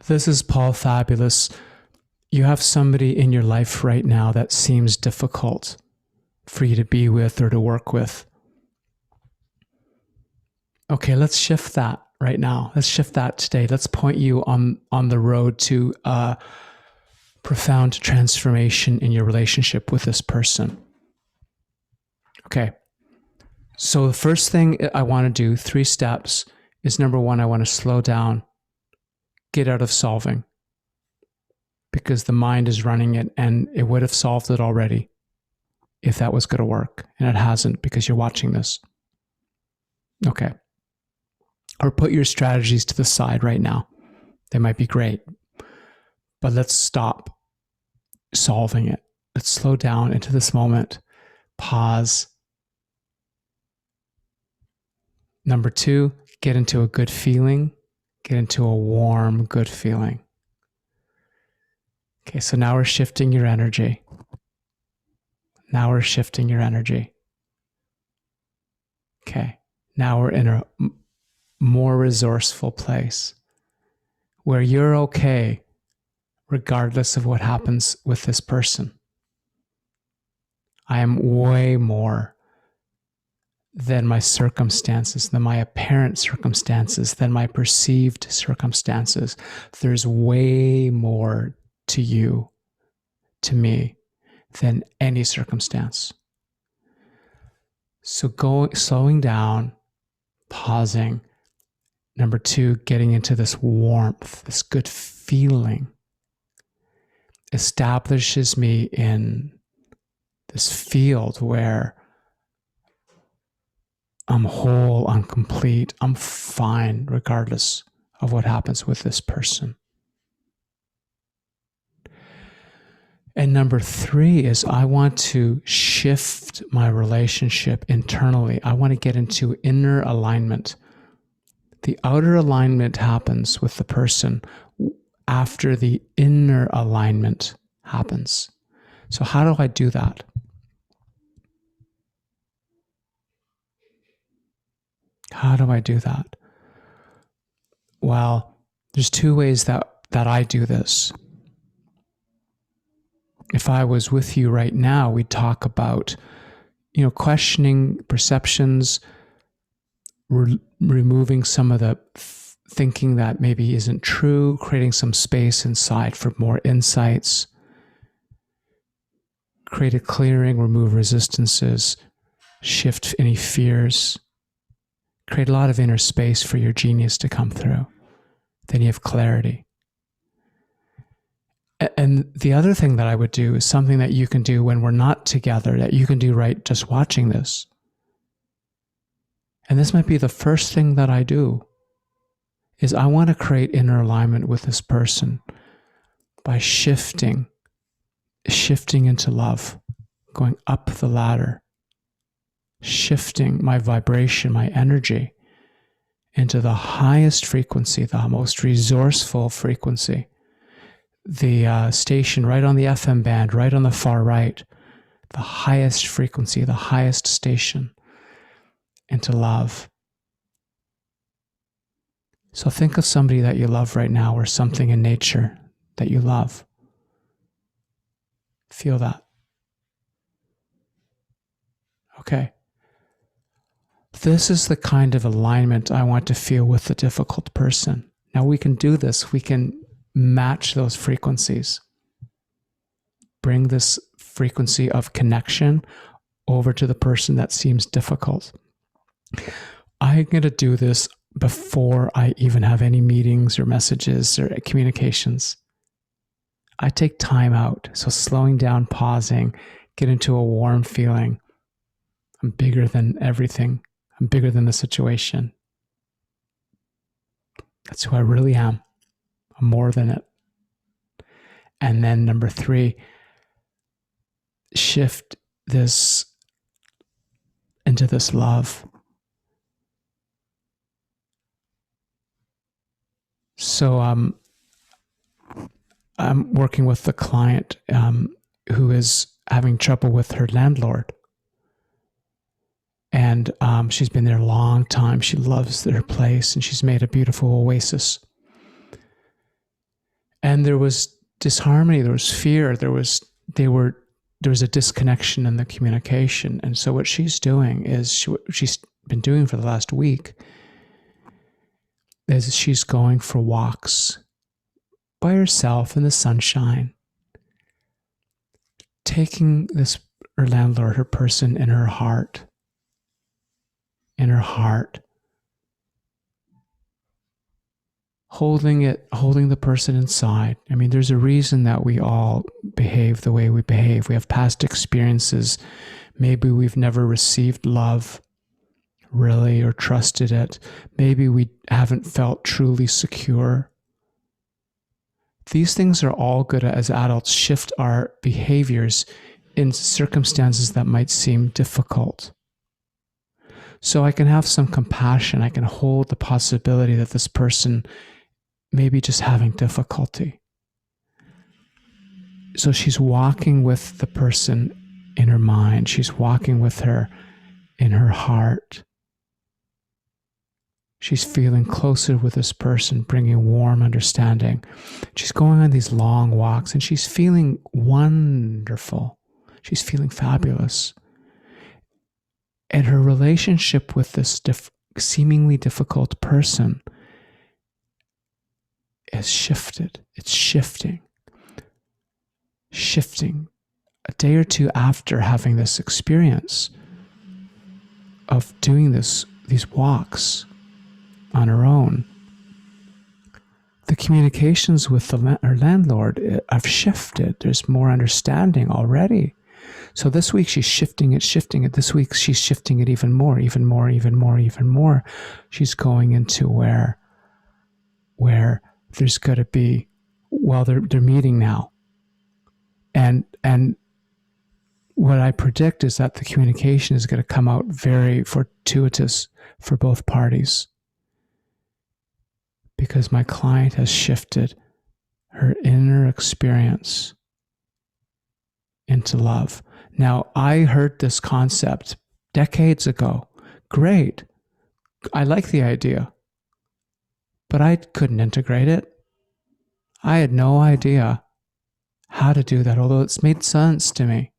This is Paul Fabulous. You have somebody in your life right now that seems difficult for you to be with or to work with. Okay, let's shift that right now. Let's shift that today. Let's point you on the road to profound transformation in your relationship with this person. Okay, so the first thing I want to do, 3 steps, is number 1, I want to slow down, get out of solving, because the mind is running it and it would have solved it already if that was going to work, and it hasn't because you're watching this. Okay. Or put your strategies to the side right now. They might be great, but let's stop solving it. Let's slow down into this moment. Pause. Number 2, get into a good feeling. Get into a warm, good feeling. Okay, so now we're shifting your energy. Now we're shifting your energy. Okay, now we're in a more resourceful place where you're okay regardless of what happens with this person. I am way more than my circumstances, than my apparent circumstances, than my perceived circumstances. There's way more to you, to me, than any circumstance. So slowing down, pausing. Number 2, getting into this warmth, this good feeling, establishes me in this field where I'm whole, I'm complete, I'm fine, regardless of what happens with this person. And number 3 is I want to shift my relationship internally. I want to get into inner alignment. The outer alignment happens with the person after the inner alignment happens. So how do I do that? How do I do that? Well, there's 2 ways that I do this. If I was with you right now, we'd talk about, questioning perceptions, removing some of the thinking that maybe isn't true, creating some space inside for more insights, create a clearing, remove resistances, shift any fears, create a lot of inner space for your genius to come through. Then you have clarity. And the other thing that I would do is something that you can do when we're not together, that you can do right just watching this. And this might be the first thing that I do, is I want to create inner alignment with this person by shifting into love, going up the ladder, shifting my vibration, my energy into the highest frequency, the most resourceful frequency. The station right on the FM band, right on the far right, the highest frequency, the highest station, into love. So think of somebody that you love right now, or something in nature that you love. Feel that. Okay. This is the kind of alignment I want to feel with the difficult person. Now we can do this. We can match those frequencies. Bring this frequency of connection over to the person that seems difficult. I'm going to do this before I even have any meetings or messages or communications. I take time out. So slowing down, pausing, get into a warm feeling. I'm bigger than everything. I'm bigger than the situation. That's who I really am. I'm more than it. And then number 3, shift this into this love. So I'm working with the client who is having trouble with her landlord. And she's been there a long time. She loves her place, and she's made a beautiful oasis. And there was disharmony, there was fear, there was a disconnection in the communication. And so what she's doing is, what she's been doing for the last week is she's going for walks by herself in the sunshine, taking her landlord, her person, in her heart, holding the person inside. I mean, there's a reason that we all behave the way we behave. We have past experiences. Maybe we've never received love really or trusted it. Maybe we haven't felt truly secure. These things are all good as adults shift our behaviors in circumstances that might seem difficult. So I can have some compassion. I can hold the possibility that this person may be just having difficulty. So she's walking with the person in her mind. She's walking with her in her heart. She's feeling closer with this person, bringing warm understanding. She's going on these long walks and she's feeling wonderful. She's feeling fabulous. And her relationship with this seemingly difficult person has shifted. It's shifting. A day or two after having this experience of doing these walks on her own, the communications with her landlord have shifted. There's more understanding already. So this week she's shifting it. This week she's shifting it even more. She's going into where there's got to be, well, they're meeting now. And what I predict is that the communication is going to come out very fortuitous for both parties, because my client has shifted her inner experience into love. Now, I heard this concept decades ago. Great. I like the idea, but I couldn't integrate it. I had no idea how to do that, although it's made sense to me.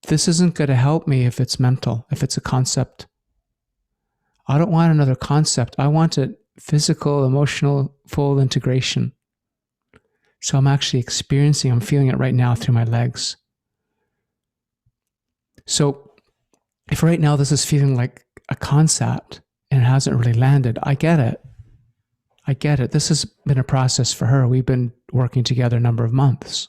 This isn't going to help me if it's mental, if it's a concept. I don't want another concept. I want a physical, emotional, full integration. So I'm actually I'm feeling it right now through my legs. So if right now this is feeling like a concept and it hasn't really landed, I get it. This has been a process for her. We've been working together a number of months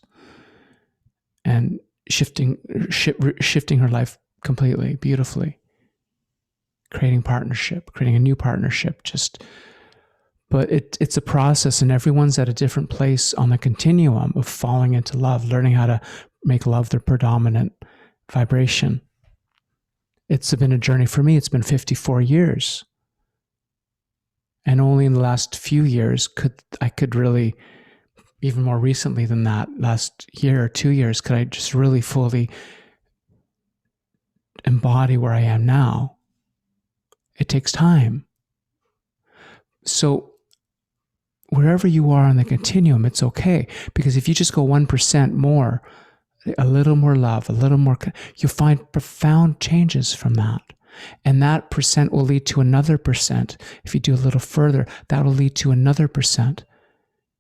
and shifting her life completely, beautifully, creating a new partnership. But it's a process, and everyone's at a different place on the continuum of falling into love, learning how to make love their predominant vibration. It's been a journey for me. It's been 54 years. And only in the last few years could really, even more recently than that, last year or 2 years, could I just really fully embody where I am now. It takes time. So wherever you are on the continuum, it's okay. Because if you just go 1% more, a little more love, a little more, you'll find profound changes from that. And that percent will lead to another percent. If you do a little further, that will lead to another percent.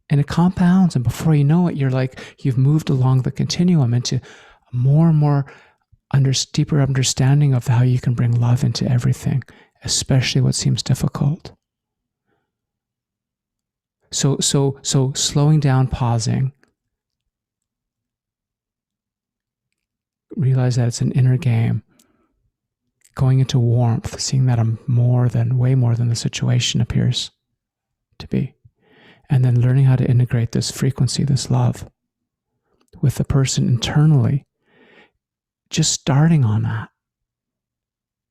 And it compounds. And before you know it, you've moved along the continuum into more and more deeper understanding of how you can bring love into everything, especially what seems difficult. So slowing down, pausing, realize that it's an inner game. Going into warmth, seeing that I'm way more than the situation appears to be. And then learning how to integrate this frequency, this love, with the person internally. Just starting on that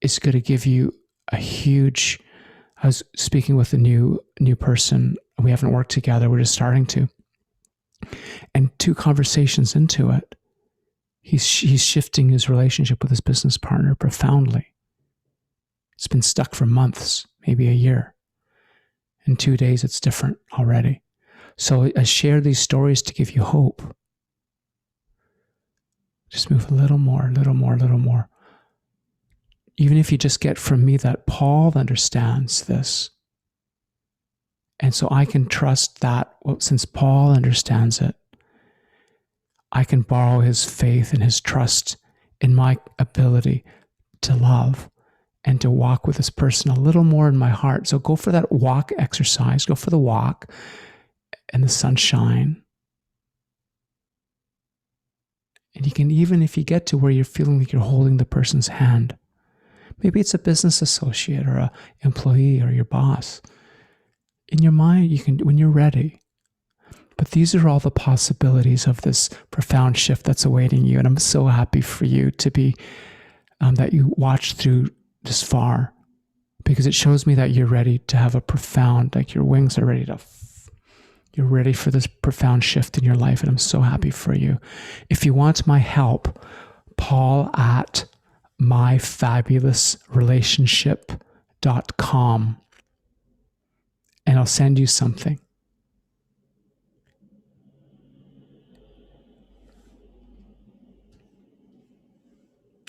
is going to give you a huge... I was speaking with a new person. We haven't worked together. We're just starting to. And 2 conversations into it, he's shifting his relationship with his business partner profoundly. It's been stuck for months, maybe a year. In 2 days, it's different already. So I share these stories to give you hope. Just move a little more, a little more, a little more. Even if you just get from me that Paul understands this. And so I can trust that, well, since Paul understands it, I can borrow his faith and his trust in my ability to love and to walk with this person a little more in my heart. So go for that walk exercise, go for the walk and the sunshine. And you can, even if you get to where you're feeling like you're holding the person's hand, maybe it's a business associate or an employee or your boss. In your mind, you can, when you're ready. But these are all the possibilities of this profound shift that's awaiting you. And I'm so happy for you to be, that you watched through this far, because it shows me that you're ready to have a profound, like your wings are ready to, you're ready for this profound shift in your life. And I'm so happy for you. If you want my help, Paul at myfabulousrelationship.com, and I'll send you something.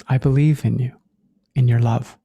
I believe in you, in your love.